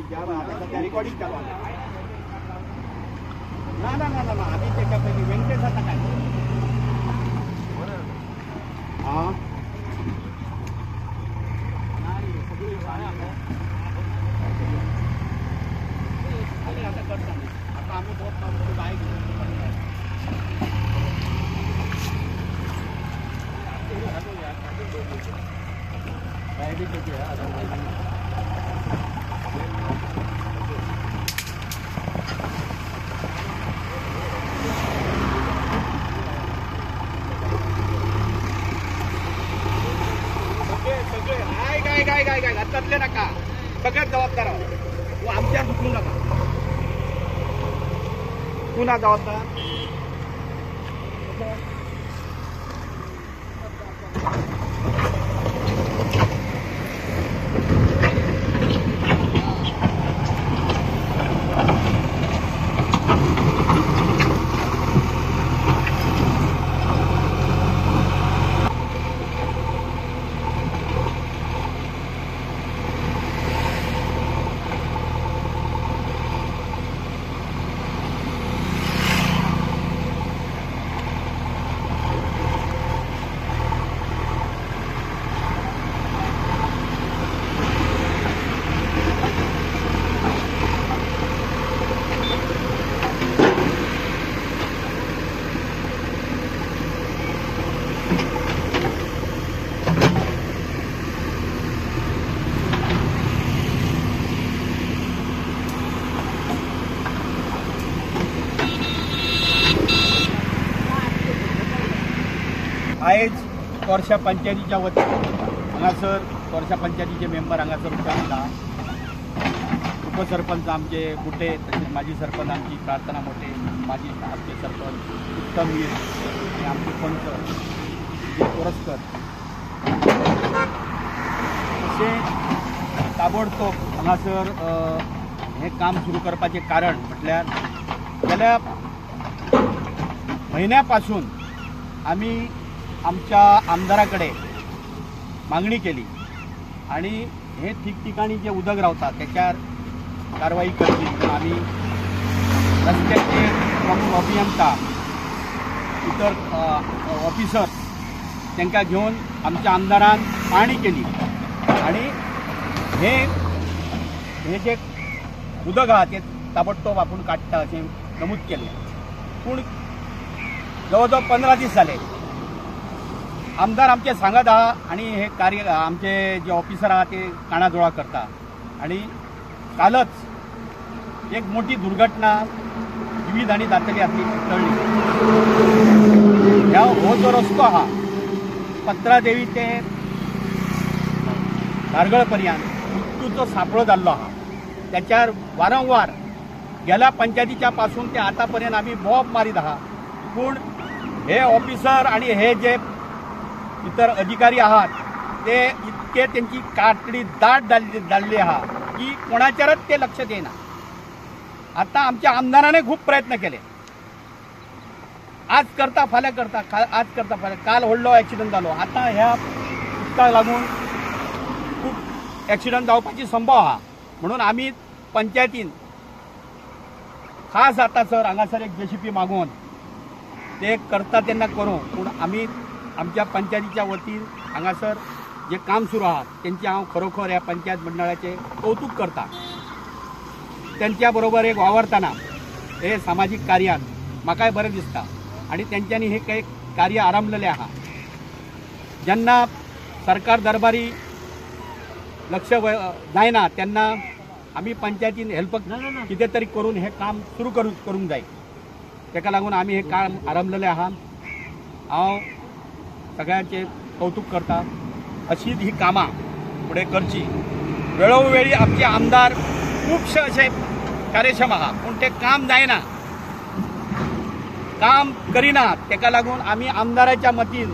Recording चालू आहे ना आधी त्याच्या पैकी व्यंकटेश आता काय हां आता करताना आता आम्ही बहुत बाईक काय घातले नका सगळ्यात जबाबदार आहोत तू आमच्या चुकू नका पुन्हा जबाबदार आयज तोरशा पंचायतीच्या वतीन हांगासर तोरशा पंचायतीचे मेंबर हांगासर उतरला उपसरपंच आमचे गुटे तसेच माजी सरपंच आमची प्रार्थना मोठे माजी आमचे सरपंच उत्तम मीर आणि आमचे पंच कोरसकर असे ताबडतोब हांगासर हे काम सुरू करपाचे कारण म्हटल्यार गेल्या महिन्यापासून आम्ही आमच्या आमदाराकडे मागणी केली आणि हे ठिकठिकाणी जे उदक रावता त्याच्यावर कारवाई करची आम्ही रस्त्याचे प्रमुख अभियंता इतर ऑफिसर त्यांना घेऊन आमच्या आमदारान पाहणी केली आणि हे जे उदक आहा ते ताबडतोब आपण काढता असे नमूद केले पण जवळजवळ 15 दीस झाले आमदार आमचे सांगत आहा आणि हे कार्य आमचे जे ऑफिसर आहात ते कानाजोळा करता आणि कालच एक मोठी दुर्घटना जीवितहानी जातली आपली टळली ह्या हो जो रस्तो आहा पत्रादेवी ते धारगळपर्यंत मृत्यूचो सापळो जाल्लो आहा त्याच्यावर वारंवार गेल्या पंचायतीच्या पासून ते आतापर्यंत आम्ही बोब मारीत आहा पण हे ऑफिसर आणि हे जे इतर अधिकारी आहात ते इतके त्यांची कातडी दाट जाल्ली आहा की कोणाच्याच ते लक्ष देना आता आमच्या आमदाराने खूप प्रयत्न केले आज करता फाल्यां करता आज करता फाल्यां काल व्हडलो ॲक्सिडंट जालो आता ह्या उदकाक लागून खूप ॲक्सिडंट जावपाची संभव आहा म्हणून आम्ही पंचायतीन खास आता सर हांगासर एक JCB मागून ते करता तेन्ना करूं पूण आम्ही आमच्या पंचायतीच्या वतीन हांगासर जे काम सुरू आहात त्यांचे हांव खरोखर ह्या पंचायत मंडळाचे कौतुक करता त्यांच्या बरोबर एक वावरताना हे सामाजिक कार्यात म्हाकाय बरें दिसता आणि त्यांच्यानी हे काही कार्य आरंभलेले आहा ज्यांना सरकार दरबारी लक्ष जायना त्यांना आम्ही पंचायतीन हेल्प कितें तरी करून हे काम सुरू करूंक जाय तेका लागून आम्ही हे काम आरंभलेले आहा हांव सगळ्यांचे कौतुक करता अशीच ही कामां फुडें करची वेळोवेळी आमचे आमदार खूबशे असे कार्यक्षम आहा पूण ते काम जायना काम करिना तेका लागून आम्ही आमदाराच्या मतीन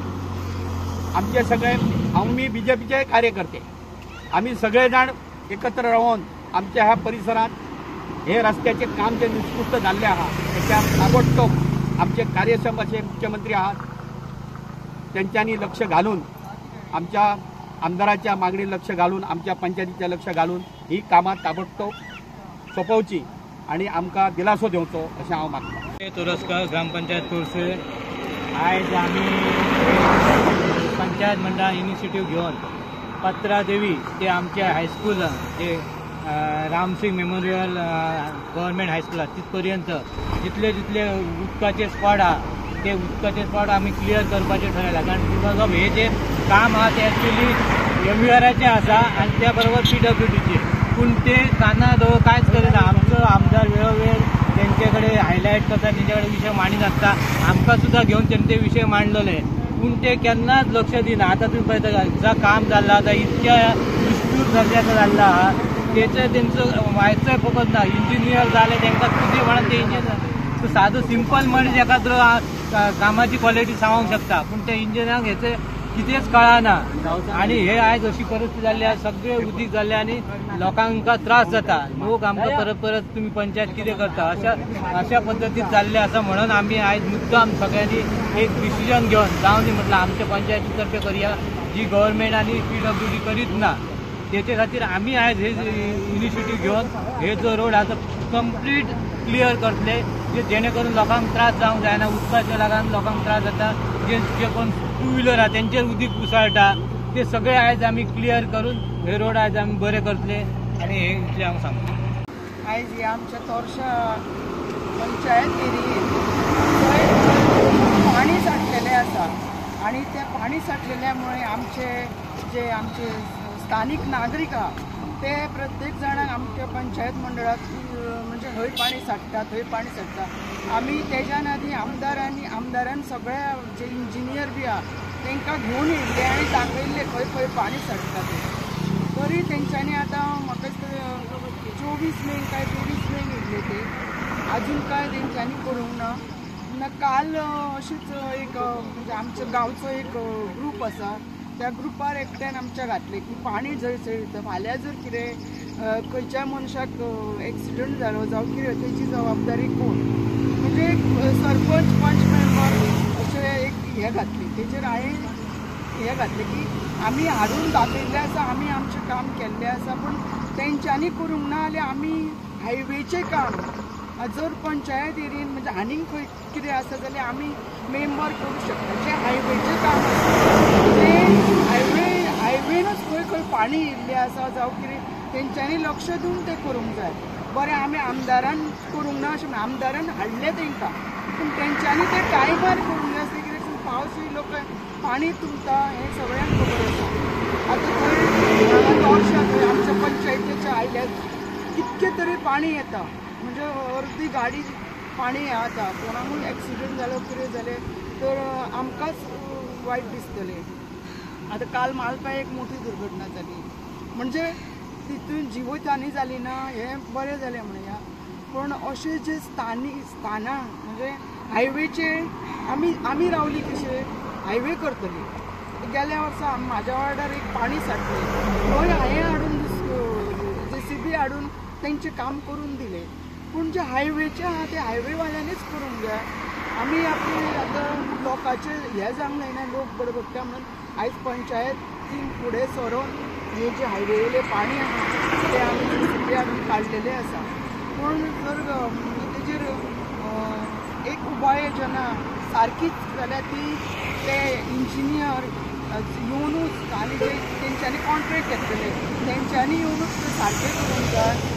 आमचे सगळे आम्ही BJPचे कार्यकर्ते आम्ही सगळे जाण एकत्र राहून आमच्या ह्या परिसरात हे रस्त्याचे काम जे निष्कृष्ट झाले आहात त्याच्या ताबडतोब आमचे कार्यक्षम असे मुख्यमंत्री आहात त्यांच्यानी लक्ष घालून आमच्या आमदाराच्या मागणी लक्ष घालून आमच्या पंचायतीचे लक्ष घालून ही कामां ताबडतोब सोंपोवची आनी आमकां दिलासो दिवचो अशें हांव मागतां. तोरस्कर ग्रामपंचायत तोरसे आयज आमी पंचायत मंडळान इनिशिएटीव घेवन पत्रा देवी ते आमच्या हायस्कूल जे रामसिंग मेमोरियल गव्हर्मेंट हायस्कूल तिथपर्यंत जितले जितले उदकाचे स्पॉट आहा ते उदकाचे स्पॉट आमी क्लियर करपाचे ठरयला. कारण बिकॉज ऑफ हे जे काम आहा ते एक्चुअली MVRचे आसा आनी त्या बरोबर PWDचे, पूण ते कानाजवळ कांयच करिना. आमचो आमदार वेळोवेळ तेंचे कडेन हायलायट करता, तेंचे कडेन विशय मांडीत आसता, आमकां सुद्दां घेवन तेणे ते विशय मांडलेले, पूण ते केन्नाच लक्ष दिना. आतां तुमी पळयता जो काम जाल्लो आतां इतक्या विस्तृत दर्जाचो जाल्लो आहा तेचो तेंचो व्हायचोय फोकस ना. इंजिनियर जाले तांकां कितें म्हणून ते इंजिनियर सादो सिंपल मनीस एखादो कामाची क्वॉलिटी सांगूंक शकता, पूण ते इंजिनियरांक हेचे कितेंच कळना. आनी हे आयज अशी परिस्थिती जाल्ली आसा, सगळे उदीक जाल्ले आनी लोकांक त्रास जाता. लोक आमकां परत परत तुमी पंचायत कितें करता अशा पद्दतीन जाल्ले आसा. म्हणून आमी आयज मुद्दाम सगळ्यांनी एक डिसिजन घेवन जावन दी म्हटलं आमच्या पंचायती तर्फे करूया, जी गव्हर्मेंट आनी PWD करीत ना. तेचे खातीर आमी आयज हे इनिशिएटीव घेवन हे जो रोड आसा कंप्लीट क्लियर करतले, जेणे करून लोकांक त्रास जावंक जायना. उदकाच्या लागून लोकांक त्रास जाता, जे कोण टू व्हिलर आहा तेंचेर उदीक उसळटा, ते सगळे आयज आमी क्लियर करून हे रोड आयज आमी बरे करतले. आनी हे इतलें हांव सांगता. आयज हे आमच्या तोरशा पंचायत एरियेत पाणी साठलेलें आसा आनी ते पाणी साठलेल्यामुळे आमचे स्थानिक नागरीक आहा ते प्रत्येक जाणांक आमच्या पंचायत मंडळात म्हणजे हय पाणी साठटा. आमी तेज्या आदी आमदारान सगळ्या जे इंजिनियर बी आहा तांकां घेवन येयल्ले आनी दाखयल्ले खंय पाणी साठटा ते. तरी तेंच्यांनी आतां म्हाका 24 मे काय 23 मे येयल्ले ते आजून काय तेंच्यांनी करूंक ना. काल अशीच एक म्हणजे आमच्या गांवचो एक ग्रूप आसा, त्या ग्रुपार एकट्यान आमच्या घातले की पाणी जर चळटा फाल्यां जर कितें खंयच्या मनशाक एक्सिडंट जालो जावं कितें तेची जबाबदारी कोण, म्हणजे सरपंच पंच मेंबर अशें एक हे घातले. तेचेर हांवें हे घातले की आमी हाडून दाखयल्लें आसा, आमी आमचें काम केल्लें आसा, पूण तेंच्यांनी करूंक ना जाल्यार आमी हायवेचें काम जर पंचायत एरियेन म्हणजे आनीक खंय कितें आसा जाल्यार आमी मेंबर करूंक शकता. जे हायवेचें काम आसा ते हायवेनूच खंय पाणी येयल्लें आसा जावं कितें तेंच्यांनी लक्ष दिवन तें करूंक जाय. बरें आमी आमदारान करूंक ना अशें आमदारान हाडलें तेंकां, पूण तेंच्यांनी ते टायमार करूंक जाय. कित्याक पावस येयलो काय पाणी तुंबता हें सगळ्यांक खबर आसा. आतां खंय तोरशा थंय आमच्या पंचायतीच्या आयल्यार कितके तरी पाणी येता, म्हणजे अर्दी गाडी पाणी येता. कोणाकूय एक्सिडंट जालो कितें जालें तर आमकांच वायट दिसतलें. आतां काल मालपाय एक मोठी दुर्घटना जाली, म्हणजे तितून जिवयतानी जाली ना, हें बरें जालें म्हणया. पूण अशे जे स्थानां म्हणजे हायवेचे आमी रावली कशे हायवे करतली. गेल्या वर्सा म्हाज्या वार्डार एक पाणी साठलें, थंय हांवें हाडून JCB हाडून तेंचें काम करून दिलें. पूण जे हायवेचे आहा ते हायवेवाल्यांनीच करूंक जाय. आमी आपली आतां लोकांचे हें जावंक जायना, लोक बडबडटा म्हणून आयज पंचायतीन फुडें सरोन हे जे हायवेवयले पाणी आहा ते आमी JCB हाडून काडलेले आसा. पूण जर तेजेर एक उपाय योजना सारकीच जाल्यार ती ते इंजिनियर येवनूच आनी जे तेंच्यांनी कॉन्ट्रॅक्ट घेतलेले तेंच्यांनी येवनूच सारकें करूंक जाय.